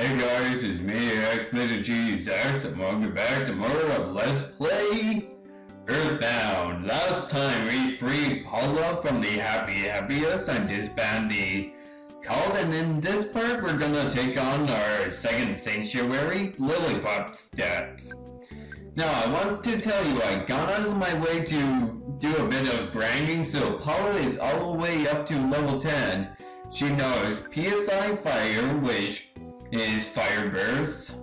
Hey guys, it's me, X and welcome back to more of Let's Play Earthbound. Last time we freed Paula from the happiest and disband the cult, and in this part we're gonna take on our second sanctuary, Lilliput steps. Now I want to tell you I got out of my way to do a bit of grinding, so Paula is all the way up to level 10. She knows PSI Fire, which is fire bursts.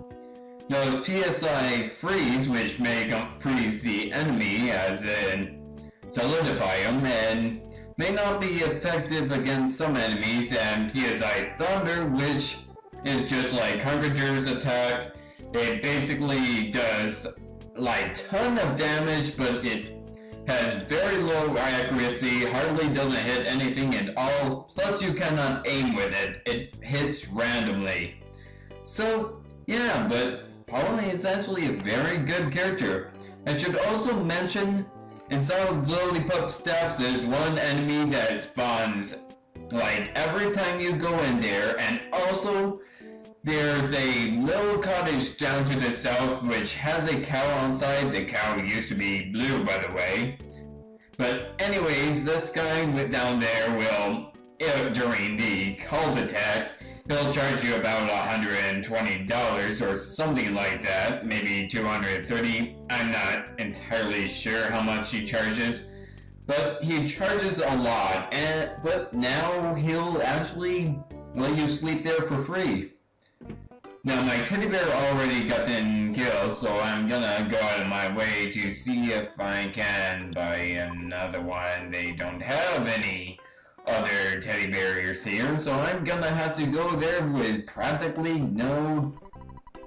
Knows PSI freeze, which may freeze the enemy, as in solidify them, and may not be effective against some enemies, and PSI thunder, which is just like Harbinger attack. It basically does like ton of damage, but it has very low accuracy, hardly doesn't hit anything at all, plus you cannot aim with it. It hits randomly. So, yeah, but Paula is actually a very good character. I should also mention, inside of Lilliput Steps is one enemy that spawns like every time you go in there, and also there's a little cottage down to the south which has a cow on side. The cow used to be blue, by the way. But anyways, this guy down there will, during the cult attack, he'll charge you about $120 or something like that, maybe $230. I'm not entirely sure how much he charges, but he charges a lot. But now he'll actually let you sleep there for free. Now my teddy bear already got them killed, so I'm gonna go out of my way to see if I can buy another one. They don't have any other teddy bears here, so I'm gonna have to go there with practically no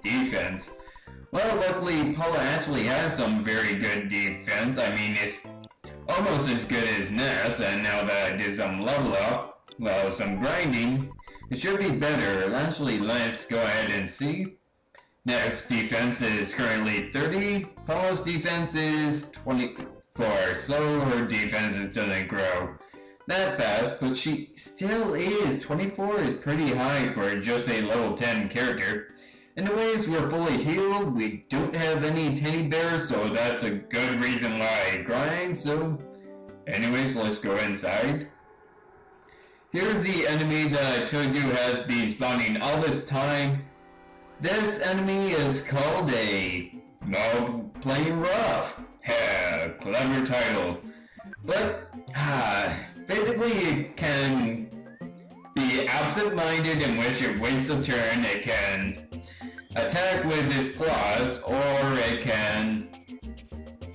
defense. Well, luckily Paula actually has some very good defense. I mean, it's almost as good as Ness, and now that I did some level up, well, some grinding, it should be better. Actually, let's go ahead and see. Ness' defense is currently 30, Paula's defense is 24, so her defense doesn't grow that fast, but she still is. 24 is pretty high for just a level 10 character. Anyways, we're fully healed, we don't have any teddy bears, so that's a good reason why I grind. So anyways, let's go inside. Here's the enemy that I told you has been spawning all this time. This enemy is called a Plain Rough. Yeah, clever title. But basically it can be absent-minded, in which it wastes a turn. It can attack with its claws, or it can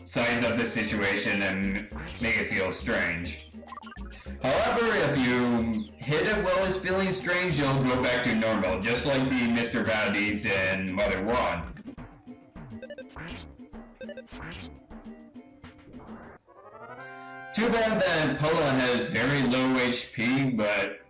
size up the situation and make it feel strange. However, if you hit it while it's feeling strange, you'll go back to normal, just like the Mr. Baddies in Mother 1. Too bad that Paula has very low HP, but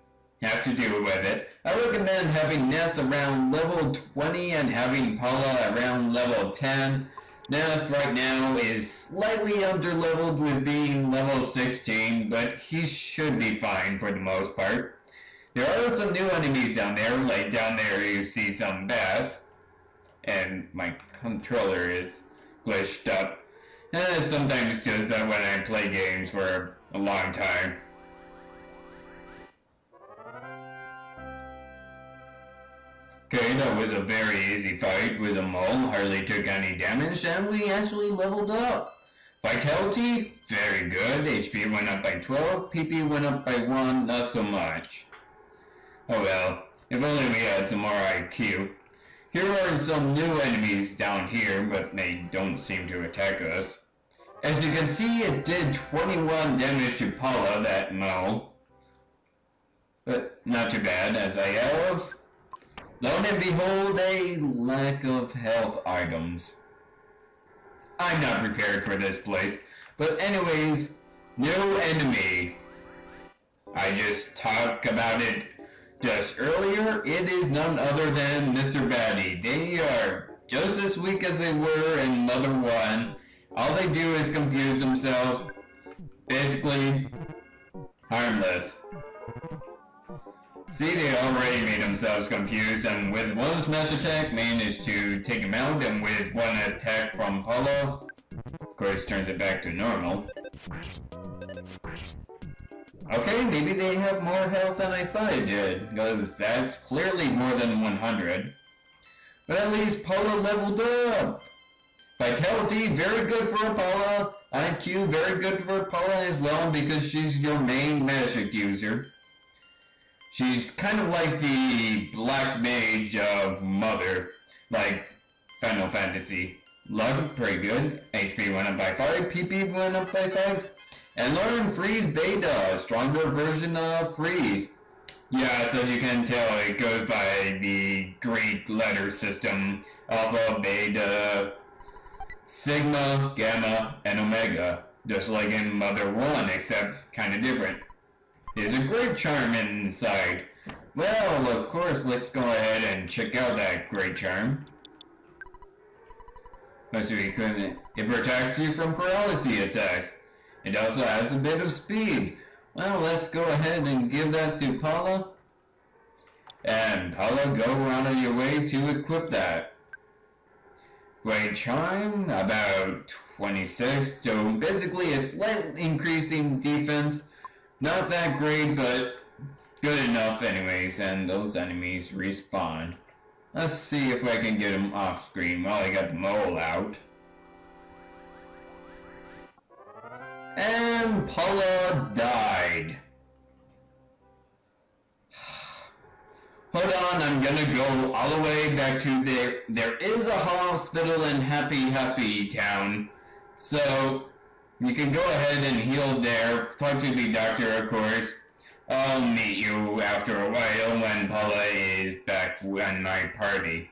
has to deal with it. I recommend having Ness around level 20 and having Paula around level 10. Ness right now is slightly underleveled with being level 16, but he should be fine for the most part. There are some new enemies down there, like down there you see some bats, and my controller is glitched up. And it sometimes does that when I play games for a long time. Okay, that was a very easy fight with a mole, hardly took any damage, and we actually leveled up. Vitality, very good. HP went up by 12, PP went up by 1, not so much. Oh well, if only we had some more IQ. Here are some new enemies down here, but they don't seem to attack us. As you can see, it did 21 damage to Paula, that mole. But not too bad, as I have, lo and behold, a lack of health items. I'm not prepared for this place. But anyways, new enemy. I just talked about it just earlier. It is none other than Mr. Baddie. They are just as weak as they were in Mother 1. All they do is confuse themselves. Basically, harmless. See, they already made themselves confused, and with one smash attack, managed to take him out, and with one attack from Paula, of course, turns it back to normal. Okay, maybe they have more health than I thought it did, because that's clearly more than 100. But at least Paula leveled up! Vitality, very good for Paula. IQ, very good for Paula as well, because she's your main magic user. She's kind of like the Black Mage of Mother, like Final Fantasy. Luck, pretty good. HP went up by 5, PP went up by 5. And learn Freeze Beta, a stronger version of Freeze. Yes, as you can tell, it goes by the Greek letter system. Alpha, Beta, Sigma, Gamma, and Omega. Just like in Mother 1, except kinda different. There's a great charm inside. Well, of course, let's go ahead and check out that great charm. Let's see, it protects you from paralysis attacks. It also has a bit of speed. Well, let's go ahead and give that to Paula. And Paula, go out of your way to equip that. Great charm, about 26, so basically a slight increase in defense. Not that great, but good enough anyways, and those enemies respawn. Let's see if I can get them off screen while I got the mole out. And Paula died. Hold on, I'm gonna go all the way back to there. There is a hospital in Happy Town, so you can go ahead and heal there. Talk to the doctor, of course. I'll meet you after a while when Paula is back on my party.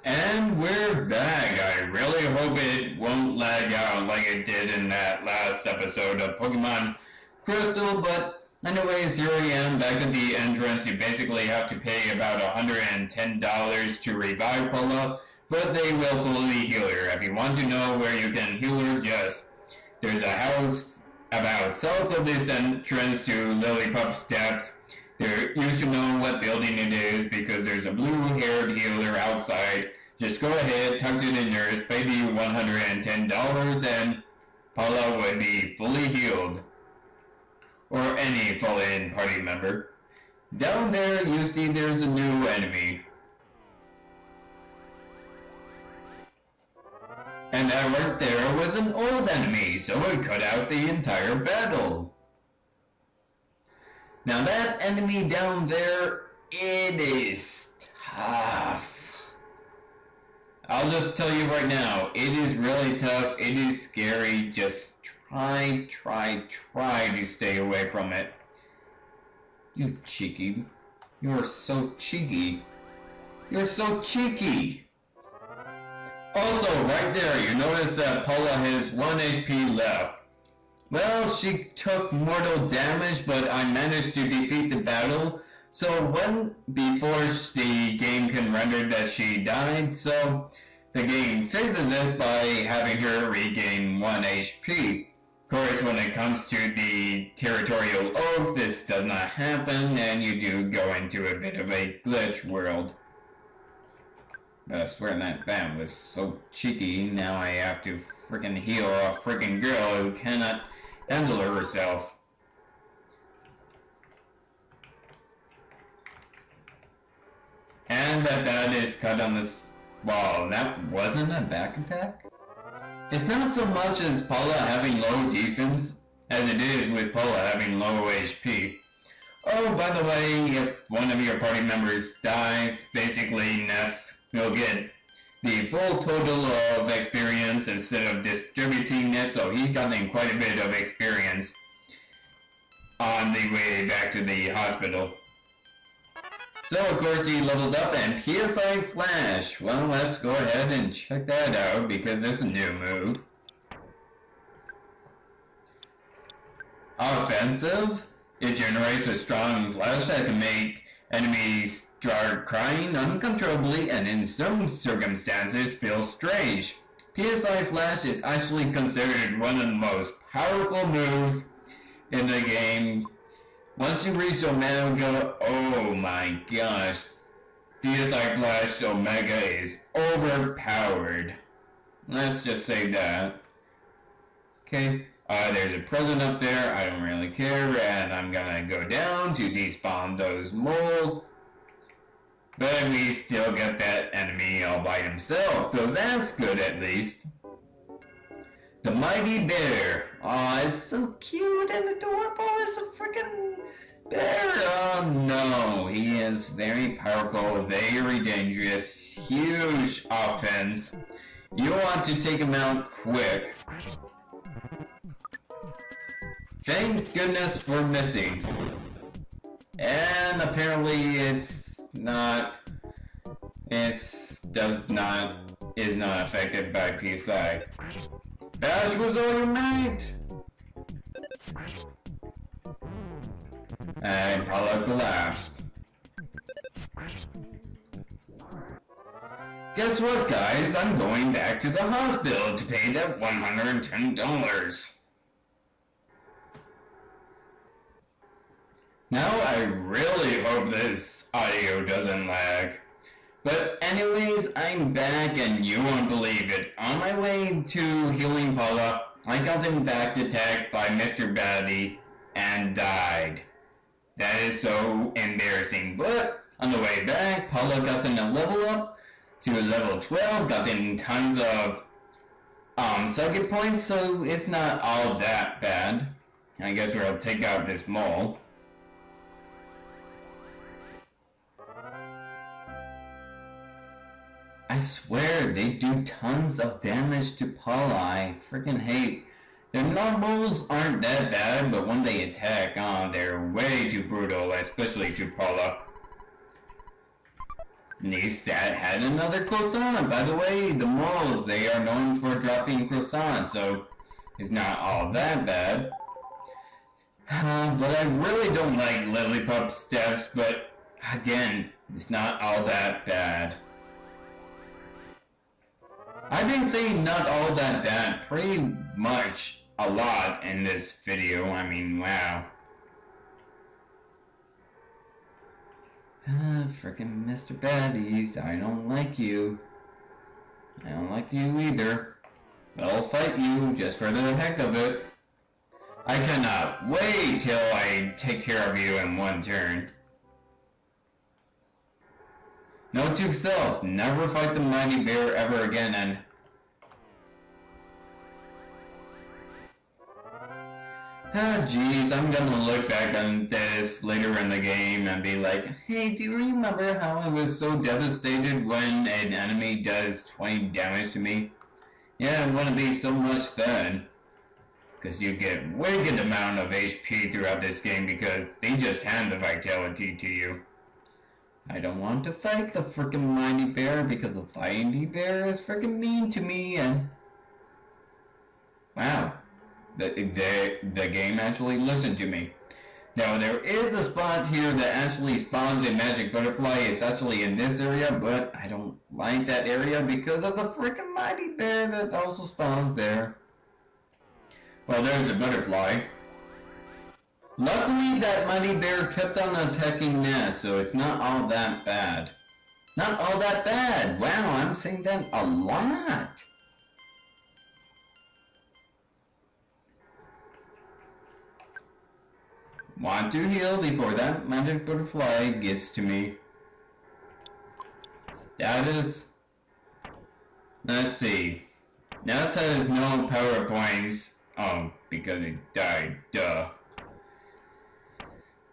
And we're back. I really hope it won't lag out like it did in that last episode of Pokemon Crystal, but anyways, here I am back at the entrance. You basically have to pay about $110 to revive Paula, but they will fully heal her. If you want to know where you can heal her, there's a house about south of this entrance to Lilliput Steps. You should know what building it is because there's a blue-haired healer outside. Just go ahead, talk to the nurse, pay the $110, and Paula would be fully healed. Or any fallen party member. Down there, you see there's a new enemy. And that right there was an old enemy, so it cut out the entire battle. Now that enemy down there, it is tough. I'll just tell you right now, it is really tough, it is scary, just try to stay away from it. You cheeky. You're so cheeky. You're so cheeky! Also, right there, you notice that Paula has 1 HP left. Well, she took mortal damage, but I managed to defeat the battle. So before the game can render that she died, so the game fixes this by having her regain 1 HP. Of course, when it comes to the territorial oath, this does not happen, and you do go into a bit of a glitch world. I swear that bam was so cheeky, now I have to freaking heal a freaking girl who cannot handle herself. And that is cut on this wall. That wasn't a back attack? It's not so much as Paula having low defense as it is with Paula having low HP. Oh, by the way, if one of your party members dies, basically Ness will get the full total of experience instead of distributing it, so he's gotten quite a bit of experience on the way back to the hospital. So of course he leveled up and PSI Flash. Well, let's go ahead and check that out because it's a new move. Offensive. It generates a strong flash that can make enemies start crying uncontrollably and in some circumstances feel strange. PSI Flash is actually considered one of the most powerful moves in the game. Once you reach Omega, oh my gosh. PSI Flash Omega is overpowered. Let's just say that. Okay, there's a present up there, I don't really care, and I'm gonna go down to despawn those moles. But we still get that enemy all by himself, so that's good at least. The Mighty Bear. Aw, it's so cute and adorable. It's a freaking bear. Oh no, he is very powerful, very dangerous, huge offense. You want to take him out quick. Thank goodness for missing. And apparently is not affected by PSI. Bash was all your might! And Paula collapsed. Guess what, guys? I'm going back to the hospital to pay that $110. Now I really hope this audio doesn't lag. But anyways, I'm back and you won't believe it. On my way to healing Paula, I got in back attacked by Mr. Batty and died. That is so embarrassing. But on the way back, Paula got in a level up to level 12, got in tons of circuit points, so it's not all that bad. I guess we'll take out this mole. I swear, they do tons of damage to Paula. I freaking hate. Their normals aren't that bad, but when they attack, they're way too brutal, especially to Paula. Neestat had another croissant. By the way, the moles, they are known for dropping croissants, so it's not all that bad. But I really don't like Lilliput steps, but again, it's not all that bad. I've been saying not all that bad pretty much a lot in this video. I mean, wow. Frickin' Mr. Baddies, I don't like you. I don't like you either. But I'll fight you just for the heck of it. I cannot wait till I take care of you in one turn. Note to self, never fight the Mighty Bear ever again, and geez, I'm gonna look back on this later in the game and be like, hey, do you remember how I was so devastated when an enemy does 20 damage to me? Yeah, it wouldn't be so much fun. Because you get wicked amount of HP throughout this game because they just hand the vitality to you. I don't want to fight the frickin' Mighty Bear because the Mighty Bear is frickin' mean to me, and wow, the game actually listened to me. Now there is a spot here that actually spawns a magic butterfly. It's actually in this area, but I don't like that area because of the frickin' Mighty Bear that also spawns there. Well, there's a butterfly. Luckily, that Mighty Bear kept on attacking Ness, so it's not all that bad. Not all that bad! Wow, I'm saying that a lot! Want to heal before that magic butterfly gets to me. Status. Let's see. Ness has no power points. Oh, because he died. Duh.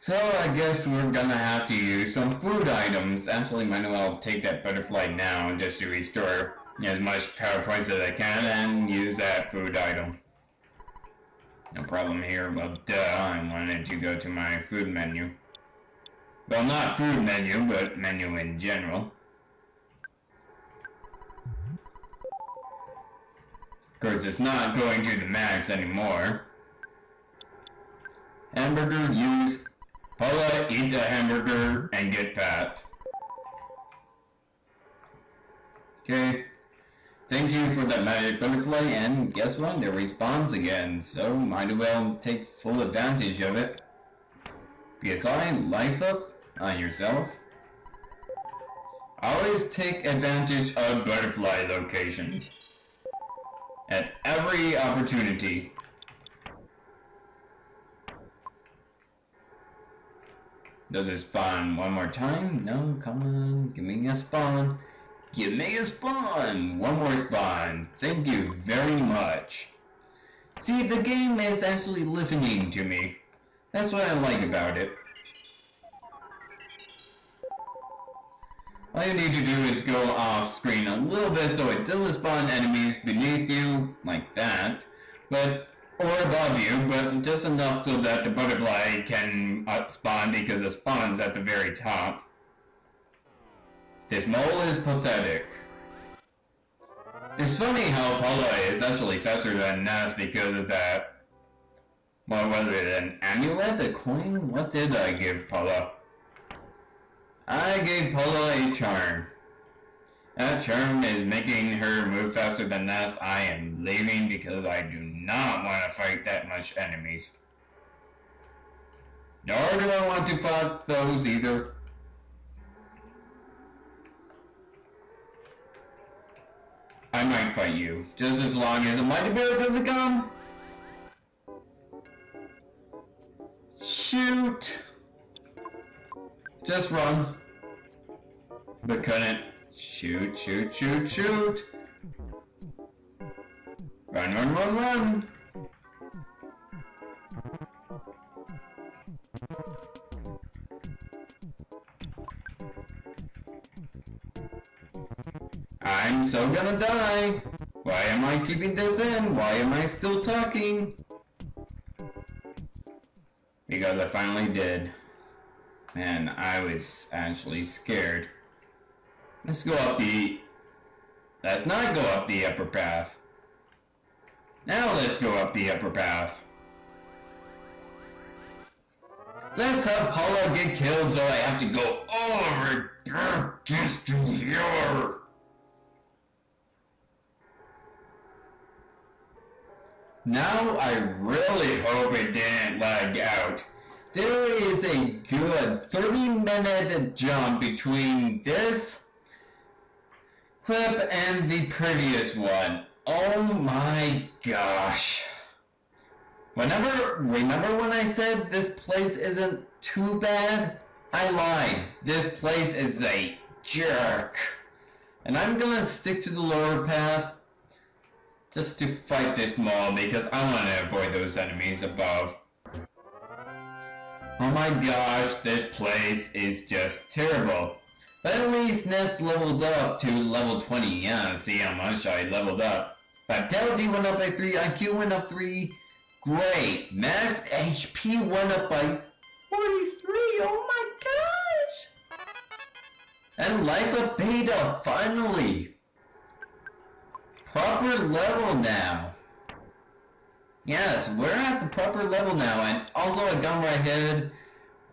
So I guess we're gonna have to use some food items. Actually, might as well take that butterfly now just to restore as much power points as I can and use that food item. No problem here. Well, duh, I wanted to go to my food menu. Well, not food menu, but menu in general. Of course, it's not going to the max anymore. Hamburger, use. Paula, eat the hamburger and get fat. Okay. Thank you for that magic butterfly, and guess what? It respawns again, so might as well take full advantage of it. PSI, life up on yourself. Always take advantage of butterfly locations at every opportunity. Does it spawn one more time? No, come on, give me a spawn. Give me a spawn! One more spawn. Thank you very much. See, the game is actually listening to me. That's what I like about it. All you need to do is go off screen a little bit so it doesn't spawn enemies beneath you, like that, or above you, but just enough so that the butterfly can spawn because it spawns at the very top. This mole is pathetic. It's funny how Paula is actually faster than Nas because of that. What was it, an amulet, a coin? What did I give Paula? I gave Paula a charm. That charm is making her move faster than us. I am leaving because I do not want to fight that much enemies. Nor do I want to fight those either. I might fight you, just as long as a mighty bear doesn't come. Shoot! Just run. But couldn't. Shoot, shoot, shoot, shoot! Run, run, run, run! I'm so gonna die! Why am I keeping this in? Why am I still talking? Because I finally did. Man, I was actually scared. Let's go up the... Let's not go up the upper path. Now let's go up the upper path. Let's have Paula get killed so I have to go over the distance here. Now I really hope it didn't lag out. There is a good 30-minute jump between this clip and the previous one. Oh my gosh. Remember when I said this place isn't too bad? I lied. This place is a jerk. And I'm gonna stick to the lower path just to fight this mall because I want to avoid those enemies above. Oh my gosh, this place is just terrible. But at least Nest leveled up to level 20. Yeah, see how much I leveled up. Vitality went up by 3, IQ went up 3. Great. Max HP went up by 43. Oh my gosh. And Life of Beta, finally. Proper level now. Yes, we're at the proper level now, and also I got right ahead,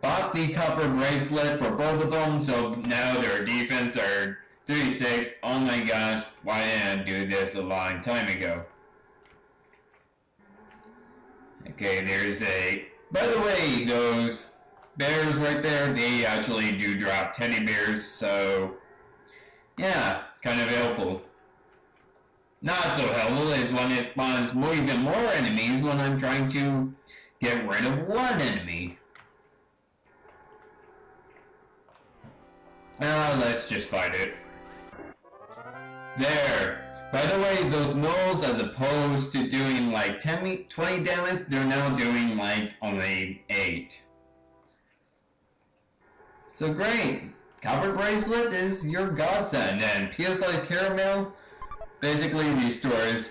bought the copper bracelet for both of them, so now their defense are 36. Oh my gosh, why didn't I do this a long time ago? Okay, there's a... By the way, those bears right there, they actually do drop teddy bears, so... Yeah, kind of helpful. Not so helpful is when it spawns even more enemies when I'm trying to get rid of one enemy. Let's just fight it. There. By the way, those gnolls, as opposed to doing like 20 damage, they're now doing like only 8. So great. Copper bracelet is your godsend, and PSI caramel basically restores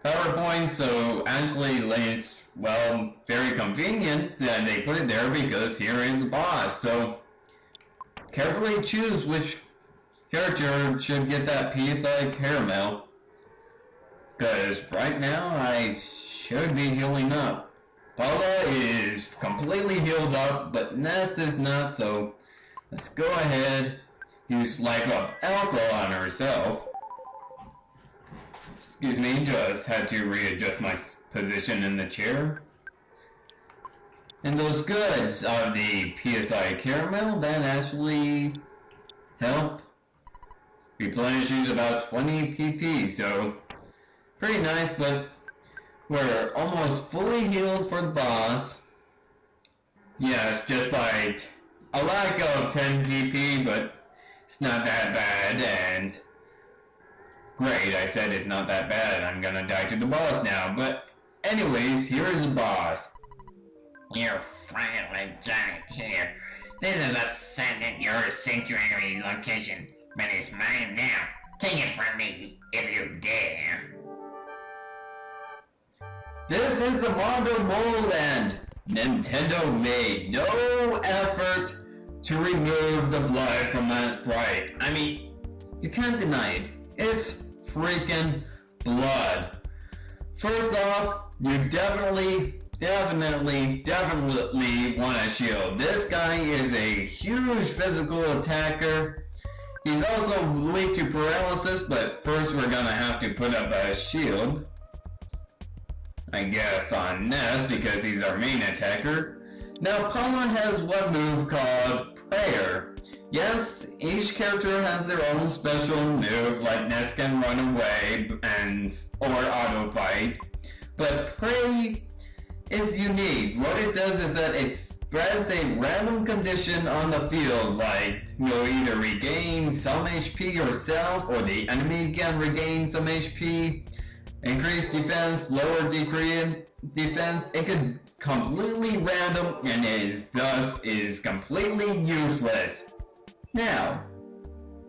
power points, so actually it's, well, very convenient that they put it there because here is the boss. So carefully choose which character should get that PSI caramel, because right now I should be healing up. Paula is completely healed up, but Nest is not, so let's go ahead, use Life Up Alpha on herself. Excuse me, just had to readjust my position in the chair. And those goods of the PSI caramel that actually help replenishes about 20 PP, so pretty nice, but we're almost fully healed for the boss. Yes, just by a lack of 10 PP, but it's not that bad, and great, I said it's not that bad, I'm gonna die to the boss now, but anyways, here is the boss. You finally done it here. This is a Senate, your sanctuary location, but it's mine now. Take it from me, if you dare. This is the Mondo Mole, and Nintendo made no effort to remove the blood from that sprite. I mean, you can't deny it. It's freaking blood. First off, you definitely want a shield. This guy is a huge physical attacker. He's also weak to paralysis, but first we're gonna have to put up a shield. I guess on Ness, because he's our main attacker. Now, Paula has one move called Prayer. Yes, each character has their own special move, like Ness can run away or auto fight. But Pray is unique. What it does is that it spreads a random condition on the field, like you'll either regain some HP yourself, or the enemy can regain some HP. Increase defense, lower defense. It could completely random and thus is completely useless. Now,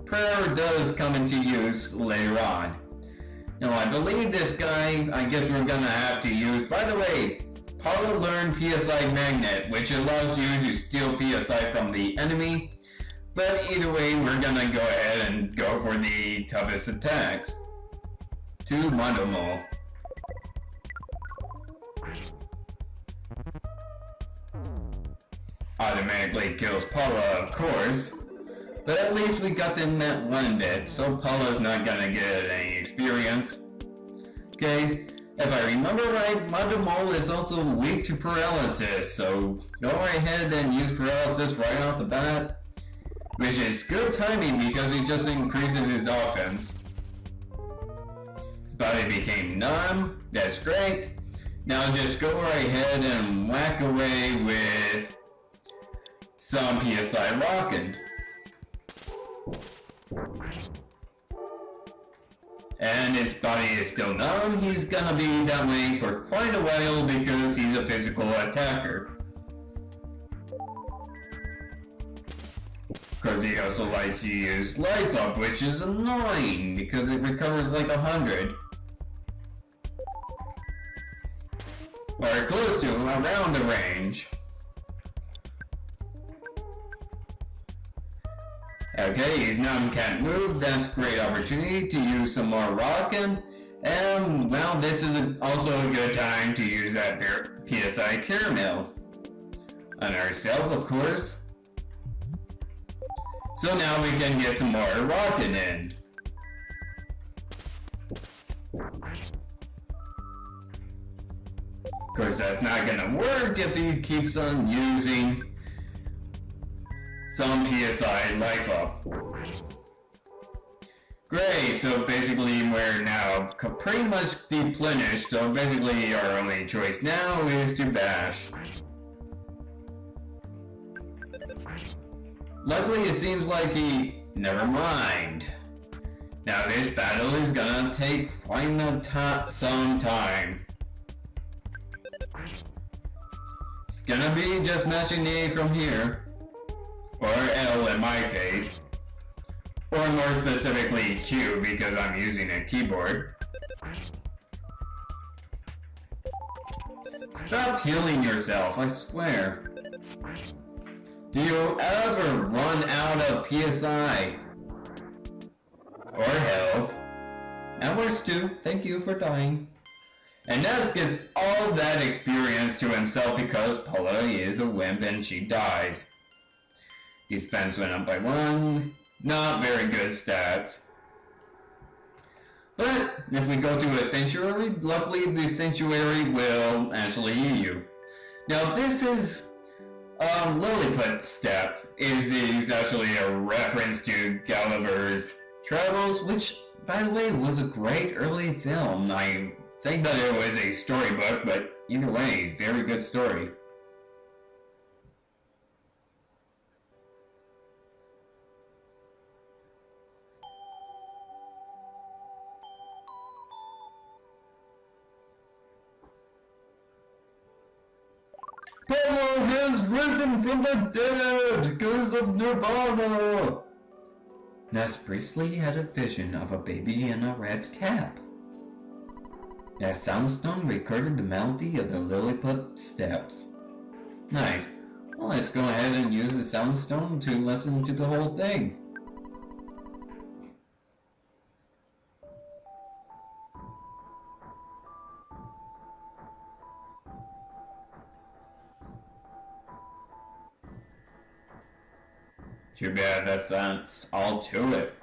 prayer does come into use later on. Now I believe this guy, I guess we're gonna have to use, by the way, Paula learned PSI Magnet, which allows you to steal PSI from the enemy, but either way we're gonna go ahead and go for the toughest attacks. To Monomo. Automatically kills Paula, of course, but at least we got them that one bit, so Paula's not gonna get any experience. Okay, if I remember right, Monomo is also weak to paralysis, so go right ahead and use paralysis right off the bat, which is good timing because it just increases his offense. Body became numb. That's great. Now just go right ahead and whack away with some PSI rocking. And his body is still numb. He's gonna be that way for quite a while because he's a physical attacker. Of course, he also likes to use life up, which is annoying because it recovers like 100. Or close to, around the range. Okay, he's numb, can't move. That's a great opportunity to use some more rockin'. And, well, this is also a good time to use that PSI caramel. On ourselves, of course. So now we can get some more rockin' in. Of course, that's not gonna work if he keeps on using some PSI life up. Great, so basically we're now pretty much deplenished, so basically our only choice now is to bash. Luckily it seems like never mind. Now this battle is gonna take quite some time. It's gonna be just matching the A from here. Or L in my case. Or more specifically Q because I'm using a keyboard. Stop healing yourself, I swear. Do you ever run out of PSI? Or health? And we're Stu, thank you for dying. And Ness gets all that experience to himself because Paula is a wimp and she dies. His defense went up by 1. Not very good stats. But if we go to a sanctuary, luckily the sanctuary will actually heal you. Now this is Lilliput step is actually a reference to Gulliver's Travels, which, by the way, was a great early film. I think that it was a storybook, but either way, very good story. Paula has risen from the dead because of Nirvana! Ness Priestley had a vision of a baby in a red cap. As Soundstone recorded the melody of the Lilliput steps. Nice. Well, let's go ahead and use the Soundstone to listen to the whole thing. Too bad that's all to it.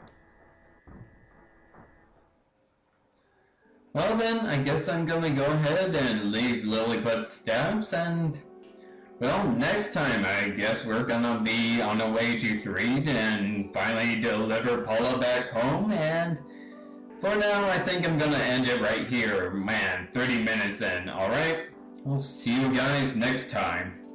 Well then, I guess I'm gonna go ahead and leave Lilliput Steps, and well, next time I guess we're gonna be on the way to Threed and finally deliver Paula back home, and for now I think I'm gonna end it right here. Man, 30 minutes in, alright? We'll see you guys next time.